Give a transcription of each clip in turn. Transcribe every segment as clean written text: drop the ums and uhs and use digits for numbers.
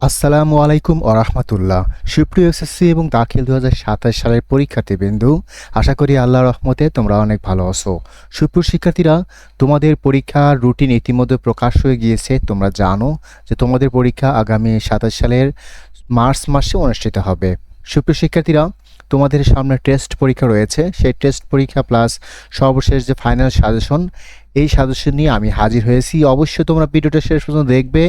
আসসালামু আলাইকুম রাহমাতুল্লাহ। সুপ্রিয় এসএসসি এবং দাখিল ২০২৭ সালের পরীক্ষার্থীবৃন্দু, আশা করি আল্লাহর রহমতে তোমরা অনেক ভালো আছো। সুপ্রিয় শিক্ষার্থীরা, তোমাদের পরীক্ষার রুটিন ইতিমধ্যে প্রকাশ হয়ে গিয়েছে। তোমরা জানো যে তোমাদের পরীক্ষা আগামী ২৭ সালের মার্চ মাসে অনুষ্ঠিত হবে। সুপ্রিয় শিক্ষার্থীরা, তোমাদের সামনে টেস্ট পরীক্ষা রয়েছে। সেই টেস্ট পরীক্ষা প্লাস সর্বশেষ যে ফাইনাল সাজেশন, এই সাজেশন নিয়ে আমি হাজির হয়েছি। অবশ্যই তোমরা ভিডিওটা শেষ পর্যন্ত দেখবে।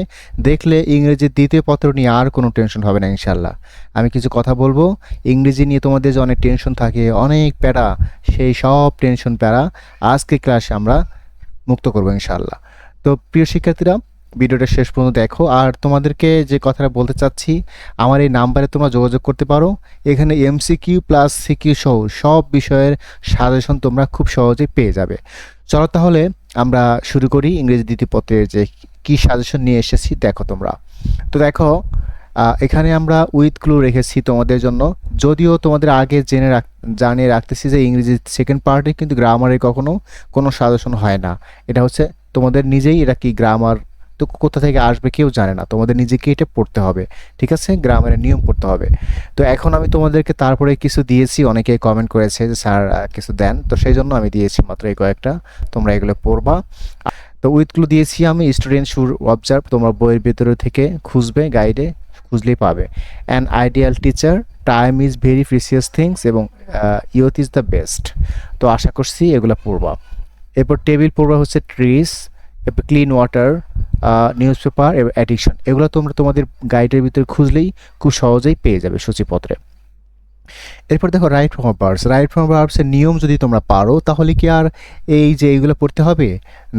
দেখলে ইংরেজির দ্বিতীয় পত্র নিয়ে আর কোনো টেনশন হবে না ইনশাল্লাহ। আমি কিছু কথা বলবো, ইংরেজি নিয়ে তোমাদের যে অনেক টেনশন থাকে, অনেক প্যারা, সেই সব টেনশন প্যারা আজকে ক্লাসে আমরা মুক্ত করবো ইনশাল্লাহ। তো প্রিয় শিক্ষার্থীরা, ভিডিওটা শেষ পর্যন্ত দেখো। আর তোমাদেরকে যে কথাটা বলতে চাচ্ছি, আমার এই নাম্বারে তোমরা যোগাযোগ করতে পারো। এখানে এমসিকিউ প্লাস সিকিউ সহ সব বিষয়ের সাজেশন তোমরা খুব সহজেই পেয়ে যাবে। চলো তাহলে আমরা শুরু করি। ইংরেজি দ্বিতীয় পত্রের যে কি সাজেশন নিয়ে এসেছি দেখো তোমরা। তো দেখো, এখানে আমরা উইথ ক্লু রেখেছি তোমাদের জন্য। যদিও তোমাদের আগে জানিয়ে রাখতেছি যে ইংরেজির সেকেন্ড পার্টে কিন্তু গ্রামারের কখনো কোনো সাজেশন হয় না। এটা হচ্ছে তোমাদের নিজেই, এটা কি গ্রামার তো কোথা থেকে আসবে কেউ জানে না, তোমাদের নিজেকে এটা পড়তে হবে। ঠিক আছে, গ্রামারের নিয়ম পড়তে হবে। তো এখন আমি তোমাদেরকে তারপরে কিছু দিয়েছি, অনেকে কমেন্ট করেছে যে স্যার কিছু দেন, তো সেই জন্য আমি দিয়েছি মাত্র এই কয়েকটা, তোমরা এগুলো পড়বা। তো উইথগুলো দিয়েছি আমি। স্টুডেন্ট শুড অবজার্ভ, তোমরা বইয়ের ভিতরে থেকে খুঁজবে, গাইডে খুঁজলেই পাবে। An ideal teacher, time is very precious things এবং ইউথ ইজ দ্য বেস্ট। তো আশা করছি এগুলো পড়বা। এরপর টেবিল পড়বা হচ্ছে ট্রিস, এরপর ক্লিন ওয়াটার, নিউজ পেপার এবং অ্যাডিকশন। এগুলো তোমরা তোমাদের গাইডের ভিতরে খুঁজলেই খুব সহজেই পেয়ে যাবে সূচিপত্রে। এরপর দেখো right form of verbs. Right form of ভার্বসের নিয়ম যদি তোমরা পারো তাহলে কি আর এই যে এইগুলো পড়তে হবে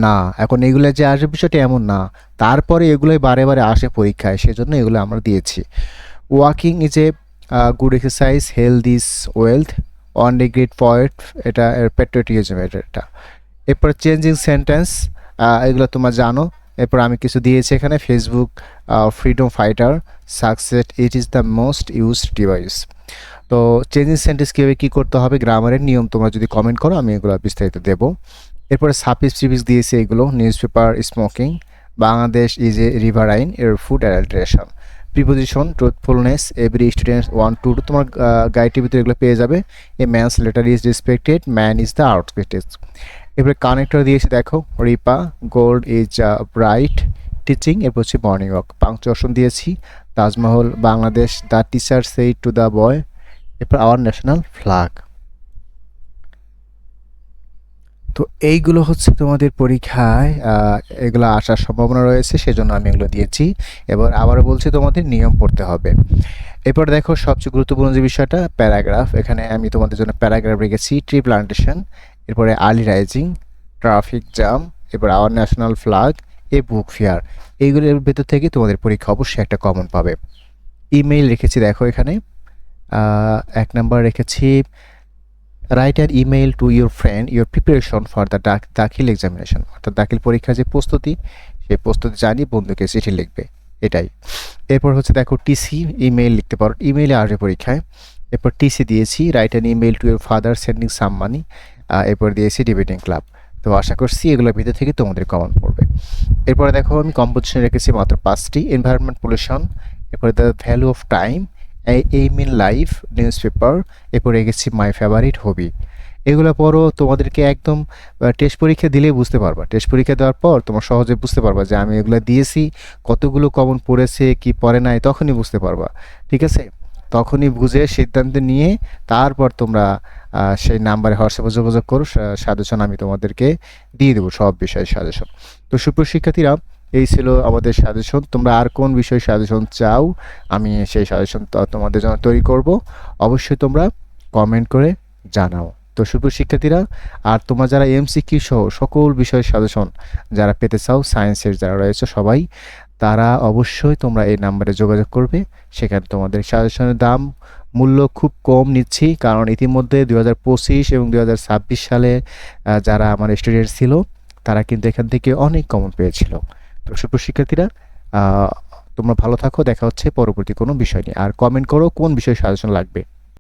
না? এখন এগুলো যে আসবে বিষয়টা এমন না, তারপরে এগুলোই বারে বারে আসে পরীক্ষায়, সেজন্য এগুলো আমরা দিয়েছি। Walking is a good exercise, health is wealth, on a great point, এটা পেট্রিয়টিজম এটা। এরপর চেঞ্জিং সেন্টেন্স, এগুলো তোমরা জানো। এরপর আমি কিছু দিয়েছি এখানে। Facebook freedom fighter, success it is the most used device. তো চেঞ্জিং সেন্টেন্স কীভাবে কী করতে হবে, গ্রামারের নিয়ম তোমরা যদি কমেন্ট করো আমি এগুলো বিস্তারিত দেবো। এরপরে সাফিক্স প্রিফিক্স দিয়েছি এগুলো। Newspaper, smoking, Bangladesh is a riverine, এর food adulteration, preposition, truthfulness, every student one two, তোমার গাইডটির ভিতরে এগুলো পেয়ে যাবে। A man's letter is respected, man is the outspected. এরপরে কানেক্টর দিয়েছি দেখো, রিপা, গোল্ড ইজ ব্রাইট, টিচিং, এরপর হচ্ছে মর্নিং ওয়াক। পাংচুয়েশন দিয়েছি, Taj Mahal, Bangladesh, the teacher said to the boy, এরপর আওয়ার ন্যাশনাল ফ্ল্যাগ। তো এইগুলো হচ্ছে তোমাদের পরীক্ষায় এগুলো আসার সম্ভাবনা রয়েছে, সেজন্য আমি এগুলো দিয়েছি। এবার আবারও বলছি তোমাদের নিয়ম পড়তে হবে। এরপর দেখো সবচেয়ে গুরুত্বপূর্ণ যে বিষয়টা, প্যারাগ্রাফ। এখানে আমি তোমাদের জন্য প্যারাগ্রাফ রেখেছি। ট্রি প্লান্টেশন, এরপরে আর্লি রাইজিং, ট্রাফিক জ্যাম, এরপর our national flag, A book fair. এইগুলোর ভেতর থেকে তোমাদের পরীক্ষা অবশ্যই একটা কমন পাবে। ইমেইল রেখেছি দেখো এখানে। 1 নাম্বার রেখেছি, right an email to your friend your preparation for the দাখিল এক্সামিনেশন, অর্থাৎ দাখিল পরীক্ষার যে প্রস্তুতি, সেই প্রস্তুতি জানিয়ে বন্ধুকে চিঠি লিখবে, এটাই। এরপর হচ্ছে দেখো টিসি, ইমেইল লিখতে পারো, ইমেইলে আসবে পরীক্ষায়। এরপর টিসি দিয়েছি, write an email to your father sending some money. এরপর দিয়েছি ডিবেটিং ক্লাব। তো আশা করছি এগুলোর ভিতর থেকে তোমাদের কমন পড়বে। এরপরে দেখো আমি কম্পোজিশন রেখেছি মাত্র 5টি। এনভায়রনমেন্ট পলিউশন, এরপরে the value of time, aim in life, news paper, এরপর রেখেছি মাই ফেভারিট হবি। এগুলো পরও তোমাদেরকে একদম টেস্ট পরীক্ষা দিলেই বুঝতে পারবা। টেস্ট পরীক্ষা দেওয়ার পর তোমার সহজে বুঝতে পারবা যে আমি এগুলো দিয়েছি, কতগুলো কমন পড়েছে কি পড়ে নাই, তখনই বুঝতে পারবা। ঠিক আছে, তখনই বুঝে সিদ্ধান্ত নিয়ে তারপর তোমরা সেই নাম্বারে হোয়াটসঅ্যাপে যোগাযোগ করো, সাজেশন আমি তোমাদেরকে দিয়ে দেবো, সব বিষয়ের সাজেশন। তো সুপ্রিয় শিক্ষার্থীরা, এই ছিল আমাদের সাজেশন। তোমরা আর কোন বিষয়ে সাজেশন চাও, আমি সেই সাজেশন তোমাদের জন্য তৈরি করব। অবশ্যই তোমরা কমেন্ট করে জানাও। তো সুপ্রিয় শিক্ষার্থীরা, আর তোমরা যারা এমসিকিউ সহ সকল বিষয়ের সাজেশন যারা পেতে চাও, সায়েন্সের যারা রয়েছে সবাই, তারা অবশ্যই তোমরা এই নাম্বারে যোগাযোগ করবে। সেখানে তোমাদের সাজেশনের দাম মূল্য খুব কম নিচ্ছি, কারণ ইতিমধ্যে 2025 এবং 2026 সালে যারা আমার স্টুডেন্ট ছিল তারা কিন্তু এখান থেকে অনেক কমন পেয়েছিল। তো সুপ্রিয় শিক্ষার্থীরা, তোমরা ভালো থাকো, দেখা হচ্ছে পরবর্তী কোনো বিষয় নিয়ে। আর কমেন্ট করো কোন বিষয়ে সাজেশন লাগবে।